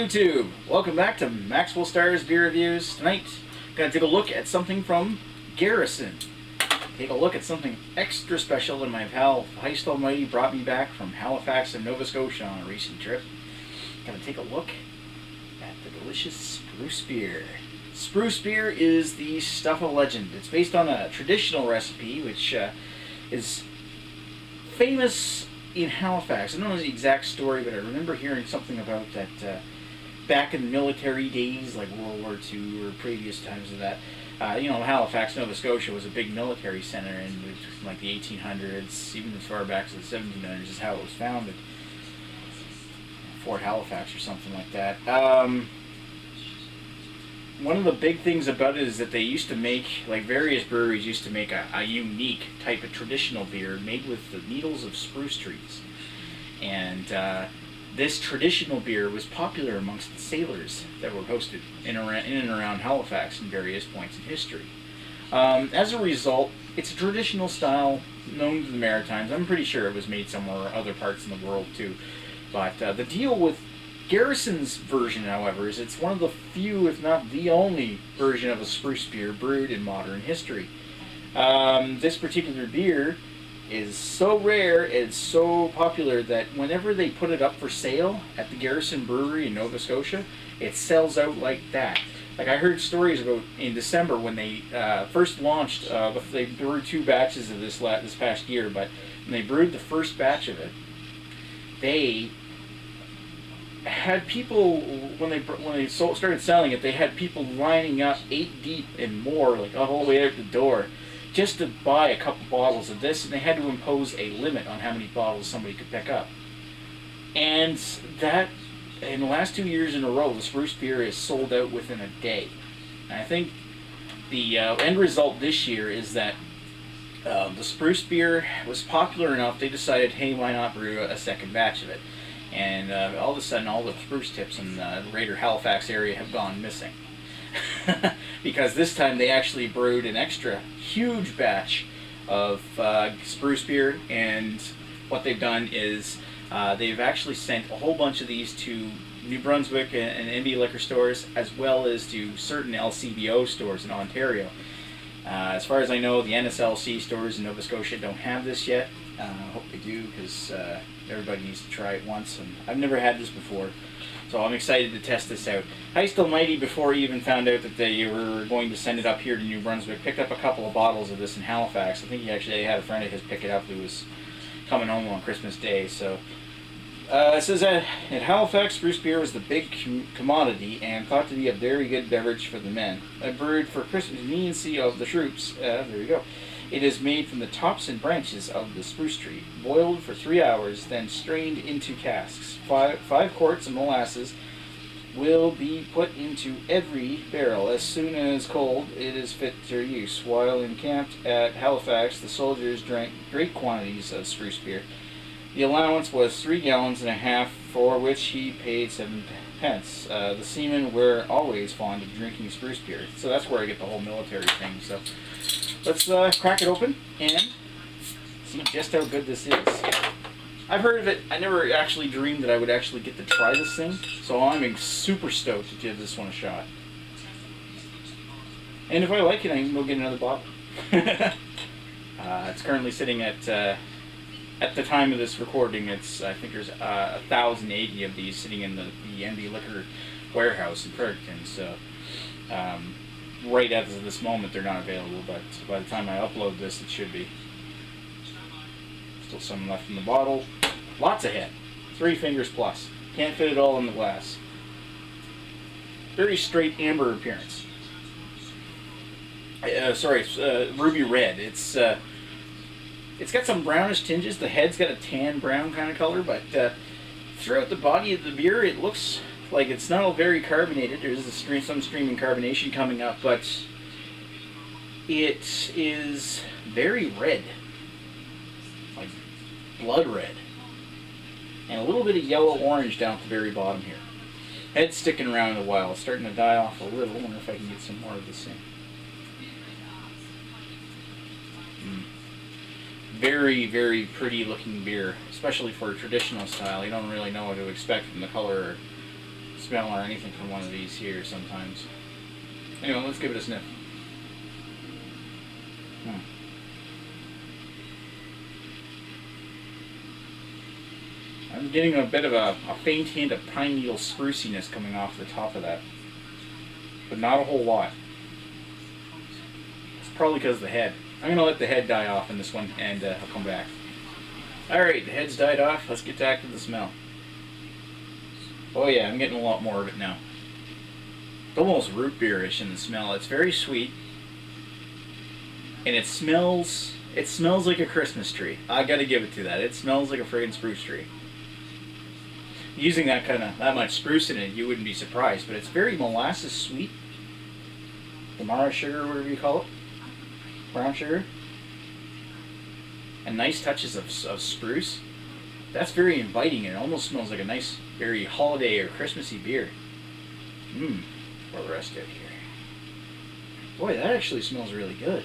YouTube! Welcome back to Maxwell Starr's Beer Reviews. Tonight, gonna take a look at something from Garrison. Take a look at something extra special that my pal Heist Almighty brought me back from Halifax and Nova Scotia on a recent trip. Gonna take a look at the delicious Spruce beer. Spruce beer is the stuff of legend. It's based on a traditional recipe which is famous in Halifax. I don't know the exact story, but I remember hearing something about that back in the military days, like World War II or previous times of that. Halifax, Nova Scotia was a big military center in like the 1800s, even as far back as the 1700s is how it was founded. Fort Halifax or something like that. One of the big things about it is that they used to make, like various breweries used to make a unique type of traditional beer made with the needles of spruce trees. And this traditional beer was popular amongst the sailors that were posted in and around Halifax in various points in history. As a result, it's a traditional style known to the Maritimes. I'm pretty sure it was made somewhere or other parts in the world too. But the deal with Garrison's version, however, is it's one of the few, if not the only, version of a spruce beer brewed in modern history. This particular beer is so rare, it's so popular that whenever they put it up for sale at the Garrison Brewery in Nova Scotia, it sells out like that. Like I heard stories about in December when they first launched, they brewed 2 batches of this past year, but when they brewed the first batch of it, they had people, when they started selling it, they had people lining up 8 deep and more, like all the way out the door, just to buy a couple bottles of this, and they had to impose a limit on how many bottles somebody could pick up. And that, in the last 2 years in a row, the spruce beer is sold out within a day. And I think the end result this year is that the spruce beer was popular enough, they decided, hey, why not brew a second batch of it? And all of a sudden, all the spruce tips in the greater Halifax area have gone missing. Because this time they actually brewed an extra huge batch of spruce beer, and what they've done is they've actually sent a whole bunch of these to New Brunswick and NB liquor stores, as well as to certain LCBO stores in Ontario. As far as I know, the NSLC stores in Nova Scotia don't have this yet. I hope they do, because everybody needs to try it once, and I've never had this before, so I'm excited to test this out. Heist Almighty, before he even found out that they were going to send it up here to New Brunswick, picked up a couple of bottles of this in Halifax. I think he actually had a friend of his pick it up who was coming home on Christmas Day. So it says that at Halifax, spruce beer was the big commodity and thought to be a very good beverage for the men. Brewed for Christmas conveniency of the troops. There you go. It is made from the tops and branches of the spruce tree, boiled for 3 hours, then strained into casks. 5 quarts of molasses will be put into every barrel. As soon as cold, it is fit for use. While encamped at Halifax, the soldiers drank great quantities of spruce beer. The allowance was 3 gallons and a half, for which he paid 7 pence. The seamen were always fond of drinking spruce beer, so that's where I get the whole military thing. So let's crack it open and see just how good this is. I've heard of it. I never actually dreamed that I would actually get to try this thing, so I'm super stoked to give this one a shot. And if I like it, I can go get another bottle. It's currently sitting at the time of this recording, I think there's 1,080 of these sitting in the NB Liquor warehouse in Fredericton, so right as of this moment they're not available, but by the time I upload this it should be. Still some left in the bottle. Lots of head. 3 fingers plus. Can't fit it all in the glass. Very straight amber appearance. Ruby red. It's got some brownish tinges. The head's got a tan brown kind of color, but throughout the body of the beer it looks like it's not all very carbonated. There's some streaming carbonation coming up, but it is very red. Like blood red. And a little bit of yellow-orange down at the very bottom here. Head's sticking around a while. It's starting to die off a little. I wonder if I can get some more of this in. Very, very pretty looking beer, especially for a traditional style. You don't really know what to expect from the color. smell or anything from one of these here sometimes. Anyway, let's give it a sniff. I'm getting a bit of a faint hint of pine needle spruciness coming off the top of that, but not a whole lot. It's probably because of the head. I'm going to let the head die off in this one, and I'll come back. Alright, the head's died off. Let's get back to the smell. Oh yeah, I'm getting a lot more of it now. It's almost root beerish in the smell. It's very sweet, and it smells like a Christmas tree. I gotta give it to that. It smells like a friggin' spruce tree. Using that much spruce in it, you wouldn't be surprised, but it's very molasses sweet. Demerara sugar, whatever you call it. Brown sugar. And nice touches of spruce. That's very inviting. It almost smells like a nice, very holiday or Christmassy beer. Pour the rest out here. Boy, that actually smells really good.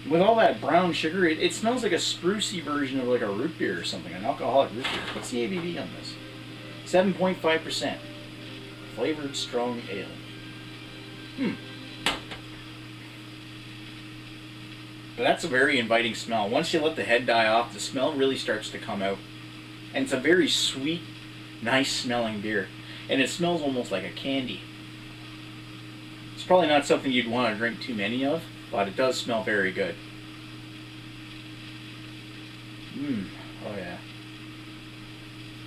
With all that brown sugar, it smells like a sprucey version of like a root beer or something, an alcoholic root beer. What's the ABV on this? 7.5%. Flavored strong ale. But that's a very inviting smell. Once you let the head die off, the smell really starts to come out. And it's a very sweet, nice smelling beer. And it smells almost like a candy. It's probably not something you'd want to drink too many of, but it does smell very good. Oh yeah.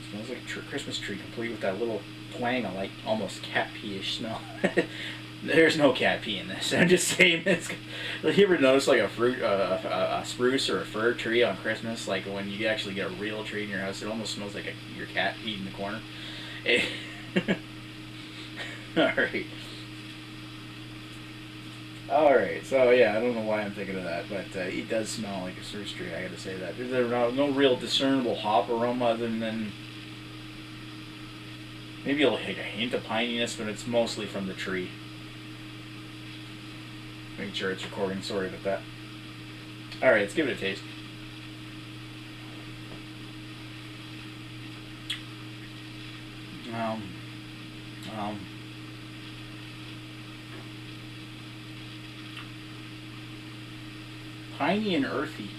It smells like a Christmas tree, complete with that little twang of like almost cat pee-ish smell. There's no cat pee in this. I'm just saying this. You ever notice like a spruce or a fir tree on Christmas? Like when you actually get a real tree in your house, it almost smells like your cat peed in the corner. Alright. Alright, so yeah, I don't know why I'm thinking of that, but it does smell like a spruce tree, I gotta say that. There's no real discernible hop aroma other than maybe like a hint of pininess, but it's mostly from the tree. Making sure it's recording, sorry about that. Alright, let's give it a taste. Piney and earthy.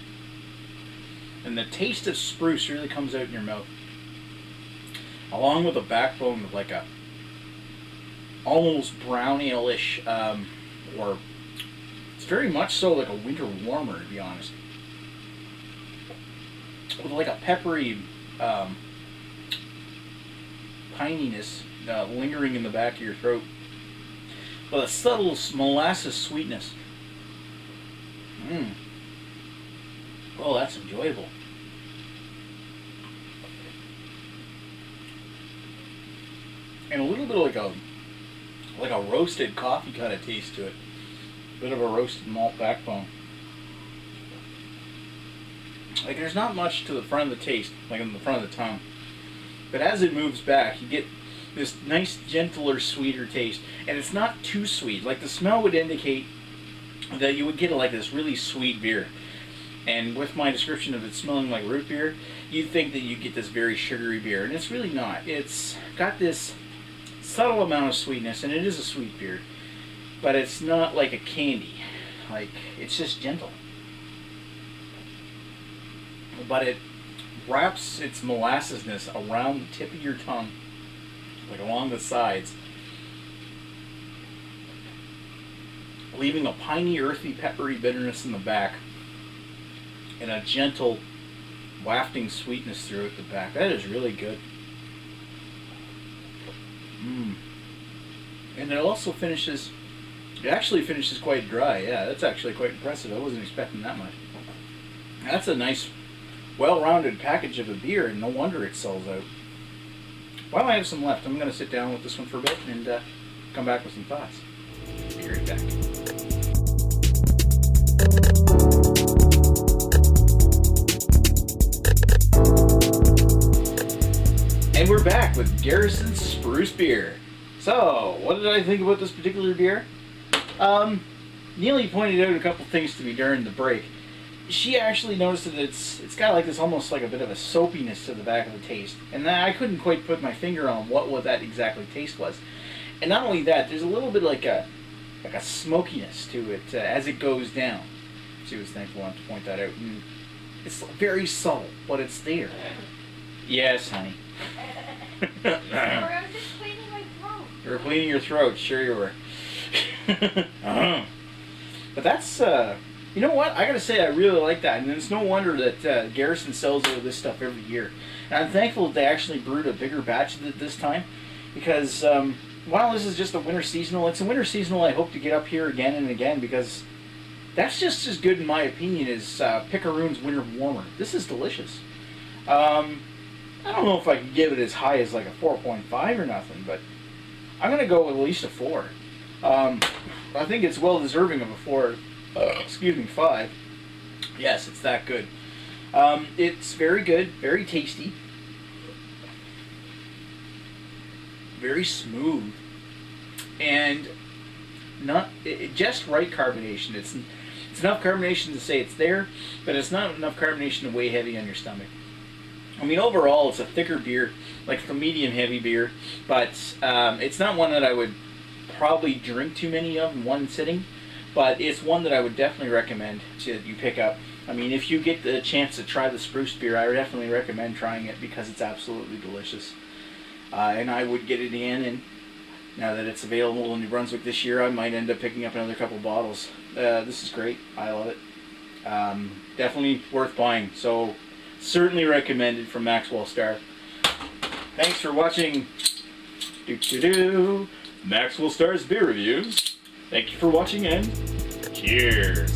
And the taste of spruce really comes out in your mouth. Along with a backbone of like a almost brown ale-ish, or it's very much so like a winter warmer, to be honest. With like a peppery pininess lingering in the back of your throat. But a subtle molasses sweetness. Oh, that's enjoyable. And a little bit of like a roasted coffee kind of taste to it. A bit of a roasted malt backbone. Like there's not much to the front of the taste, like in the front of the tongue. But as it moves back, you get this nice, gentler, sweeter taste. And it's not too sweet. Like the smell would indicate that you would get like this really sweet beer. And with my description of it smelling like root beer, you'd think that you'd get this very sugary beer. And it's really not. It's got this subtle amount of sweetness, and it is a sweet beer. But it's not like a candy. Like, it's just gentle. But it wraps its molassesness around the tip of your tongue, like along the sides, leaving a piney, earthy, peppery bitterness in the back, and a gentle, wafting sweetness through at the back. That is really good. And it also finishes, it actually finishes quite dry. Yeah, that's actually quite impressive. I wasn't expecting that much. That's a nice, well-rounded package of a beer, and no wonder it sells out. While I have some left, I'm going to sit down with this one for a bit and come back with some thoughts. Be right back. And we're back with Garrison Spruce beer. So, what did I think about this particular beer? Neely pointed out a couple things to me during the break. she actually noticed that it's got like this almost like a bit of a soapiness to the back of the taste, and I couldn't quite put my finger on what that exactly taste was. And not only that, there's a little bit like a smokiness to it as it goes down. She was thankful enough to point that out. And it's very subtle, but it's there. Yes, honey. I was just cleaning my throat. You were cleaning your throat, sure you were. But that's, you know what? I gotta say, I really like that. And it's no wonder that Garrison sells all this stuff every year. And I'm thankful that they actually brewed a bigger batch of it this time. Because while this is just a winter seasonal, it's a winter seasonal I hope to get up here again and again. Because that's just as good, in my opinion, as Picaroon's Winter Warmer. This is delicious. I don't know if I could give it as high as like a 4.5 or nothing, but I'm going to go with at least a 4. I think it's well deserving of a 5. Yes, it's that good. It's very good, very tasty, very smooth, and just right carbonation. It's enough carbonation to say it's there, but it's not enough carbonation to weigh heavy on your stomach. I mean, overall, it's a thicker beer, like a medium-heavy beer, but it's not one that I would probably drink too many of in one sitting, but it's one that I would definitely recommend that you pick up. I mean, if you get the chance to try the Spruce beer, I would definitely recommend trying it because it's absolutely delicious. And I would get it in, and now that it's available in New Brunswick this year, I might end up picking up another couple bottles. This is great. I love it. Definitely worth buying. So, certainly recommended from Maxwell Starr. Thanks for watching Maxwell Starr's beer reviews. Thank you for watching, and cheers.